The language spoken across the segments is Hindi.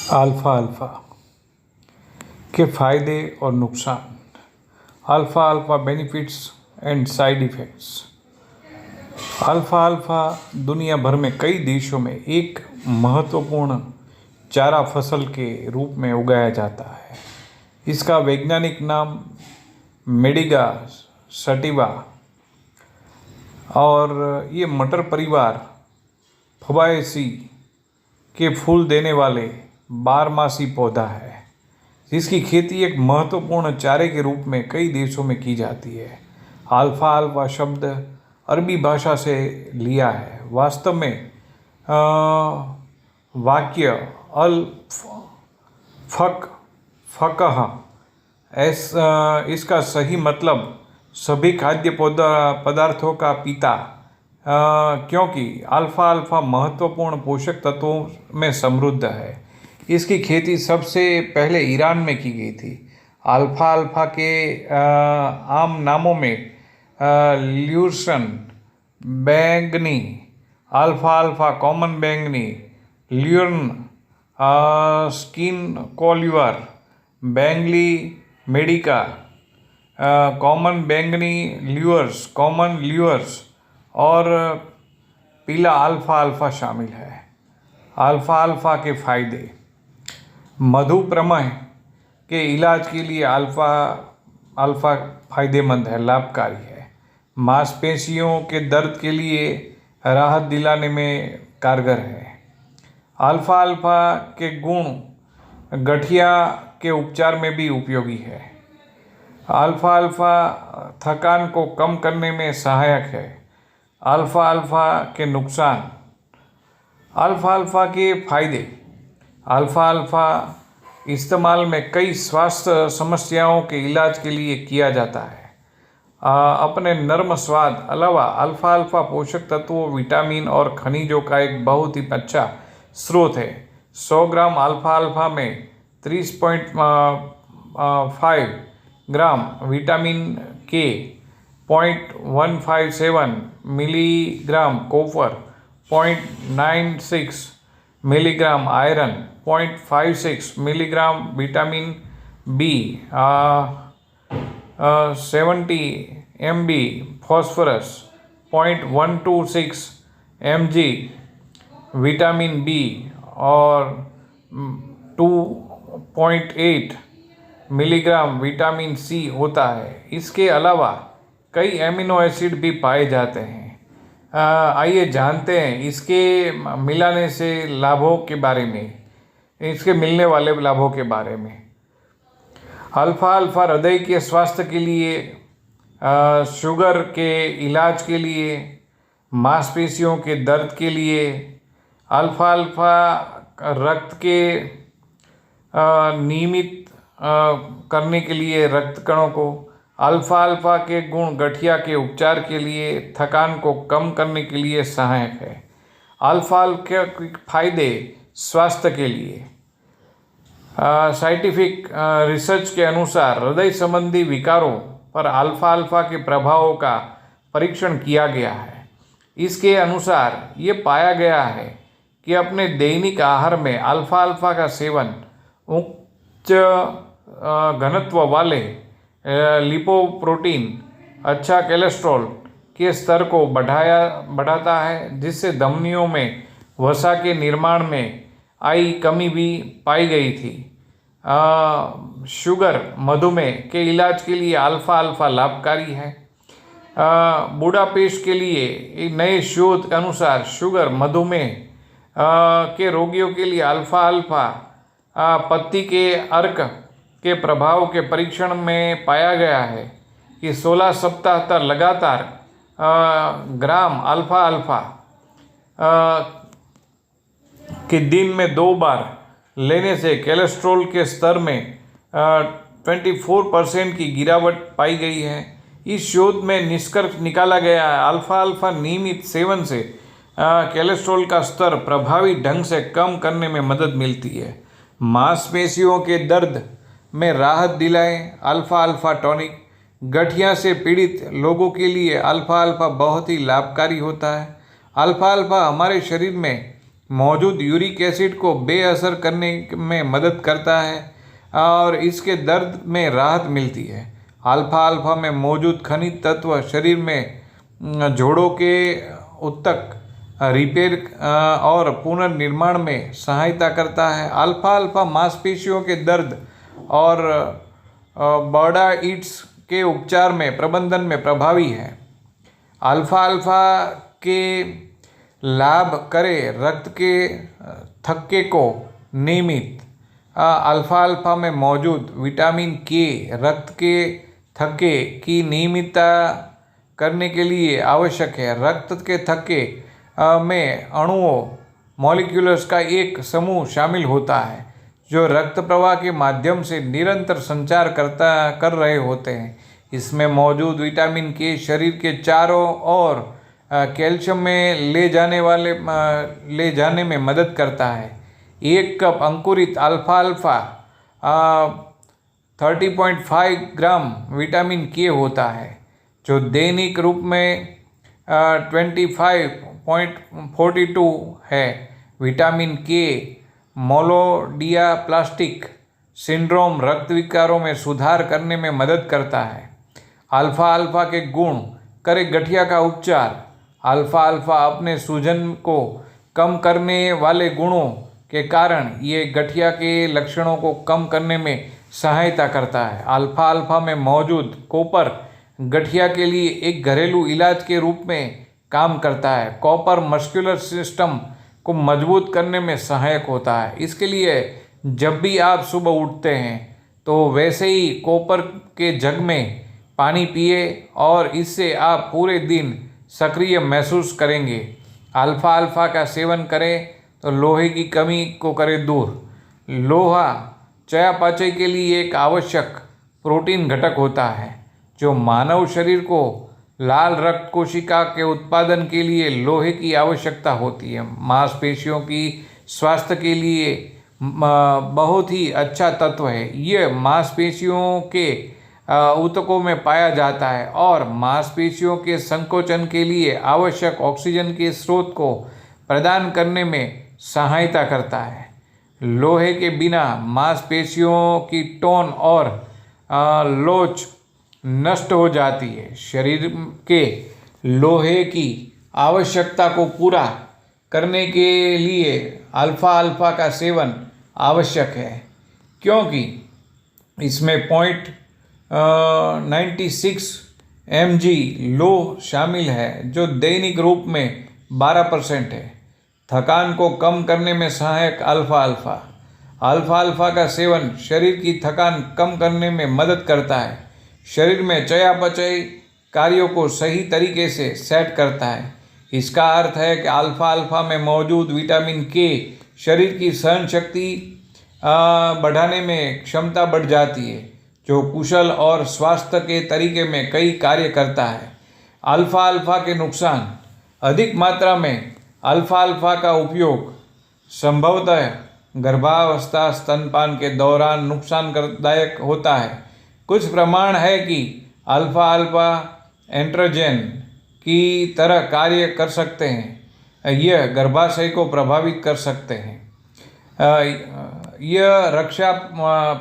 अल्फ़ा अल्फ़ा के फ़ायदे और नुकसान। Alpha alpha benefits and side effects. Alpha alpha दुनिया भर में कई देशों में एक महत्वपूर्ण चारा फसल के रूप में उगाया जाता है। इसका वैज्ञानिक नाम मेडिगा सटिवा और ये मटर परिवार फबाएसी के फूल देने वाले बारहमासी पौधा है, जिसकी खेती एक महत्वपूर्ण चारे के रूप में कई देशों में की जाती है। अल्फ़ा अल्फ़ा शब्द अरबी भाषा से लिया है। वास्तव में वाक्य अल फक फकह इसका सही मतलब सभी खाद्य पदार्थों का पिता, क्योंकि अल्फ़ा अल्फ़ा महत्वपूर्ण पोषक तत्वों में समृद्ध है। इसकी खेती सबसे पहले ईरान में की गई थी। अल्फ़ा अल्फ़ा के आम नामों में ल्यूसन बैंगनी, अल्फ़ा अल्फ़ा कॉमन बैंगनी, ल्यूर्न स्किन कोल्यूर, बैंगली मेडिका, कॉमन बैंगनी ल्यूअर्स, कॉमन ल्यूअर्स और पीला अल्फ़ा अल्फ़ा शामिल है। अल्फ़ा अल्फ़ा के फ़ायदे। मधुप्रमेह के इलाज के लिए अल्फ़ा अल्फ़ा फ़ायदेमंद है, लाभकारी है। मांसपेशियों के दर्द के लिए राहत दिलाने में कारगर है। अल्फ़ा अल्फ़ा के गुण गठिया के उपचार में भी उपयोगी है। अल्फ़ा अल्फ़ा थकान को कम करने में सहायक है। अल्फ़ा अल्फ़ा के नुकसान। अल्फ़ा अल्फ़ा के फ़ायदे। अल्फ़ा अल्फ़ा इस्तेमाल में कई स्वास्थ्य समस्याओं के इलाज के लिए किया जाता है। अपने नरम स्वाद अलावा अल्फ़ा अल्फ़ा पोषक तत्वों, विटामिन और खनिजों का एक बहुत ही अच्छा स्रोत है। 100 ग्राम अल्फ़ा अल्फ़ा में 30.5 ग्राम vitamin K, 0.157 milligram copper, 0.96 milligram iron, 0.56 milligram vitamin B, 70 MB phosphorus, 0.126 mg vitamin B और 2.8 मिलीग्राम विटामिन सी होता है। इसके अलावा कई एमिनो एसिड भी पाए जाते हैं। आइए जानते हैं इसके मिलाने से लाभों के बारे में, इसके मिलने वाले लाभों के बारे में। अल्फ़ा अल्फ़ा हृदय के स्वास्थ्य के लिए, शुगर के इलाज के लिए, मांसपेशियों के दर्द के लिए। अल्फ़ा अल्फ़ा रक्त के नियमित करने के लिए रक्त कणों को। अल्फ़ा अल्फ़ा के गुण गठिया के उपचार के लिए, थकान को कम करने के लिए सहायक है। अल्फ़ा अल्फ़ा के फायदे स्वास्थ्य के लिए। साइंटिफिक रिसर्च के अनुसार हृदय संबंधी विकारों पर अल्फ़ा अल्फ़ा के प्रभावों का परीक्षण किया गया है। इसके अनुसार ये पाया गया है कि अपने दैनिक आहार में अल्फ़ा अल्फ़ा का सेवन उच्च घनत्व वाले लिपोप्रोटीन, अच्छा कोलेस्ट्रॉल के स्तर को बढ़ाता है, जिससे धमनियों में वसा के निर्माण में आई कमी भी पाई गई थी। शुगर मधुमेह के इलाज के लिए अल्फ़ा अल्फ़ा लाभकारी है। बुढ़ापेश के लिए एक नए शोध के अनुसार शुगर मधुमेह के रोगियों के लिए अल्फ़ा अल्फ़ा पत्ती के अर्क के प्रभाव के परीक्षण में पाया गया है कि 16 सप्ताह तक लगातार ग्राम अल्फ़ा अल्फ़ा कि दिन में 2 बार लेने से कोलेस्ट्रॉल के स्तर में 24% की गिरावट पाई गई है। इस शोध में निष्कर्ष निकाला गया है अल्फ़ा अल्फ़ा नियमित सेवन से कोलेस्ट्रॉल का स्तर प्रभावी ढंग से कम करने में मदद मिलती है। मांसपेशियों के दर्द में राहत दिलाएं। Alpha alpha tonic. गठिया से पीड़ित लोगों के लिए अल्फ़ा अल्फ़ा बहुत ही लाभकारी होता है। अल्फ़ा अल्फ़ा हमारे शरीर में मौजूद यूरिक एसिड को बेअसर करने में मदद करता है और इसके दर्द में राहत मिलती है। अल्फा अल्फा में मौजूद खनिज तत्व शरीर में जोड़ों के उत्तक रिपेयर और पुनर्निर्माण में सहायता करता है। अल्फा अल्फा मांसपेशियों के दर्द और बर्डाइट्स के उपचार में प्रबंधन में प्रभावी है। अल्फा अल्फा के लाभ करें रक्त के थक्के को नियमित। अल्फा अल्फा में मौजूद विटामिन के रक्त के थक्के की नियमितता करने के लिए आवश्यक है। रक्त के थक्के में अणुओं मॉलिक्यूल्स का एक समूह शामिल होता है जो रक्त प्रवाह के माध्यम से निरंतर संचार कर रहे होते हैं। इसमें मौजूद विटामिन के शरीर के चारों ओर कैल्शियम में ले जाने में मदद करता है। 1 कप अंकुरित अल्फा अल्फा 30.5 ग्राम विटामिन के होता है जो दैनिक रूप में 25.42 है। विटामिन के मोलोडियाप्लास्टिक सिंड्रोम रक्त विकारों में सुधार करने में मदद करता है। अल्फा अल्फा के गुण करें गठिया का उपचार। अल्फा अल्फा अपने सूजन को कम करने वाले गुणों के कारण ये गठिया के लक्षणों को कम करने में सहायता करता है। अल्फा अल्फा में मौजूद कॉपर गठिया के लिए एक घरेलू इलाज के रूप में काम करता है। कॉपर मस्कुलर सिस्टम को मजबूत करने में सहायक होता है। इसके लिए जब भी आप सुबह उठते हैं तो वैसे ही कॉपर के जग में पानी पिए और इससे आप पूरे दिन सक्रिय महसूस करेंगे। अल्फा अल्फा का सेवन करें तो लोहे की कमी को करें दूर। लोहा चयापचय के लिए एक आवश्यक प्रोटीन घटक होता है जो मानव शरीर को लाल रक्त कोशिका के उत्पादन के लिए लोहे की आवश्यकता होती है। मांसपेशियों की स्वास्थ्य के लिए बहुत ही अच्छा तत्व है। ये मांसपेशियों के ऊतकों में पाया जाता है और मांसपेशियों के संकोचन के लिए आवश्यक ऑक्सीजन के स्रोत को प्रदान करने में सहायता करता है। लोहे के बिना मांसपेशियों की टोन और लोच नष्ट हो जाती है। शरीर के लोहे की आवश्यकता को पूरा करने के लिए अल्फा अल्फा का सेवन आवश्यक है क्योंकि इसमें 0.96 mg लोह शामिल है जो दैनिक रूप में 12% है। थकान को कम करने में सहायक अल्फा अल्फा। अल्फा अल्फा का सेवन शरीर की थकान कम करने में मदद करता है। शरीर में चयापचय कार्यों को सही तरीके से सेट करता है। इसका अर्थ है कि अल्फा अल्फा में मौजूद विटामिन के शरीर की सहन शक्ति बढ़ाने में क्षमता बढ़ जाती है जो कुशल और स्वास्थ्य के तरीके में कई कार्य करता है। अल्फा अल्फा के नुकसान। अधिक मात्रा में अल्फा अल्फा का उपयोग संभवतः गर्भावस्था स्तनपान के दौरान नुकसानदायक होता है। कुछ प्रमाण है कि अल्फा अल्फा एंड्रोजन की तरह कार्य कर सकते हैं। यह गर्भाशय को प्रभावित कर सकते हैं। यह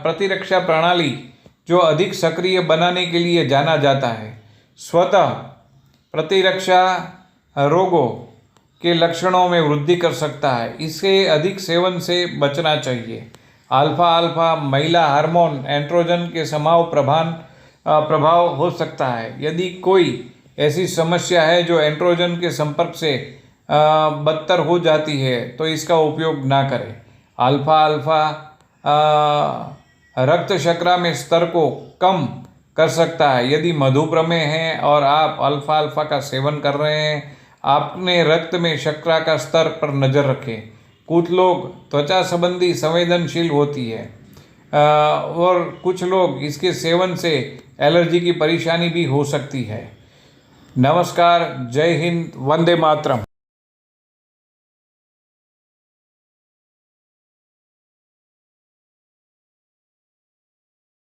प्रतिरक्षा प्रणाली जो अधिक सक्रिय बनाने के लिए जाना जाता है। स्वतः प्रतिरक्षा रोगों के लक्षणों में वृद्धि कर सकता है। इसके अधिक सेवन से बचना चाहिए। अल्फा अल्फा महिला हार्मोन एंड्रोजन के प्रभाव हो सकता है। यदि कोई ऐसी समस्या है जो एंड्रोजन के संपर्क से बदतर हो जाती है तो इसका उपयोग ना करें। अल्फा अल्फा रक्त शर्करा में स्तर को कम कर सकता है। यदि मधुमेह है और आप अल्फा अल्फा का सेवन कर रहे हैं, अपने रक्त में शर्करा का स्तर पर नज़र रखें। कुछ लोग त्वचा संबंधी संवेदनशील होती है और कुछ लोग इसके सेवन से एलर्जी की परेशानी भी हो सकती है। नमस्कार, जय हिंद, वंदे मातरम।